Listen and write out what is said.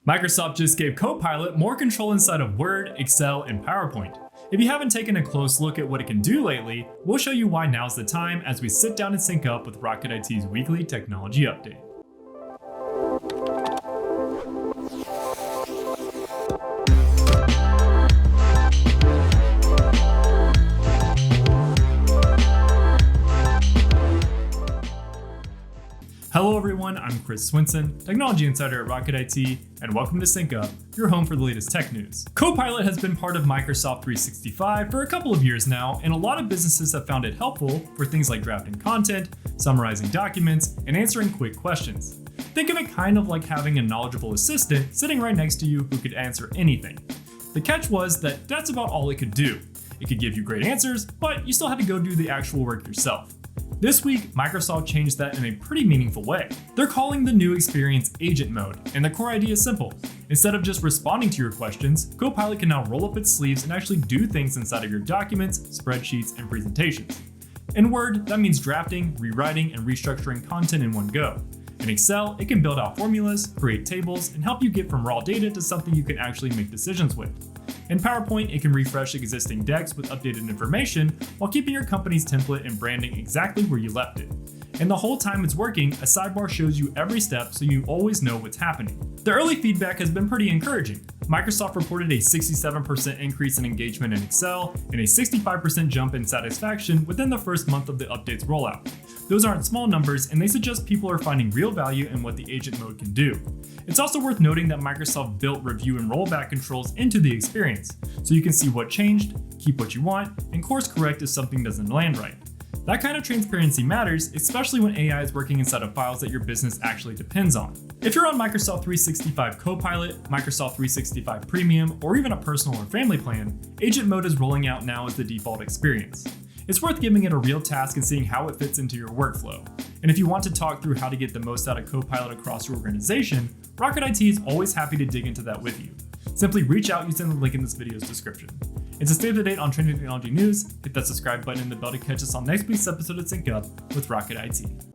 Microsoft just gave Copilot more control inside of Word, Excel, and PowerPoint. If you haven't taken a close look at what it can do lately, we'll show you why now's the time as we sit down and sync up with Rocket IT's weekly technology update. Hello everyone, I'm Chris Swinson, Technology Insider at Rocket IT, and welcome to Sync Up, your home for the latest tech news. Copilot has been part of Microsoft 365 for a couple of years now, and a lot of businesses have found it helpful for things like drafting content, summarizing documents, and answering quick questions. Think of it kind of like having a knowledgeable assistant sitting right next to you who could answer anything. The catch was that that's about all it could do. It could give you great answers, but you still had to go do the actual work yourself. This week, Microsoft changed that in a pretty meaningful way. They're calling the new experience Agent Mode, and the core idea is simple. Instead of just responding to your questions, Copilot can now roll up its sleeves and actually do things inside of your documents, spreadsheets, and presentations. In Word, that means drafting, rewriting, and restructuring content in one go. In Excel, it can build out formulas, create tables, and help you get from raw data to something you can actually make decisions with. In PowerPoint, it can refresh existing decks with updated information while keeping your company's template and branding exactly where you left it. And the whole time it's working, a sidebar shows you every step so you always know what's happening. The early feedback has been pretty encouraging. Microsoft reported a 67% increase in engagement in Excel and a 65% jump in satisfaction within the first month of the update's rollout. Those aren't small numbers, and they suggest people are finding real value in what the agent mode can do. It's also worth noting that Microsoft built review and rollback controls into the experience, so you can see what changed, keep what you want, and course correct if something doesn't land right. That kind of transparency matters, especially when AI is working inside of files that your business actually depends on. If you're on Microsoft 365 Copilot, Microsoft 365 Premium, or even a personal or family plan, Agent Mode is rolling out now as the default experience. It's worth giving it a real task and seeing how it fits into your workflow. And if you want to talk through how to get the most out of Copilot across your organization, Rocket IT is always happy to dig into that with you. Simply reach out using the link in this video's description. And to stay up to date on trending technology news, hit that subscribe button and the bell to catch us on next week's episode of Sync Up with Rocket IT.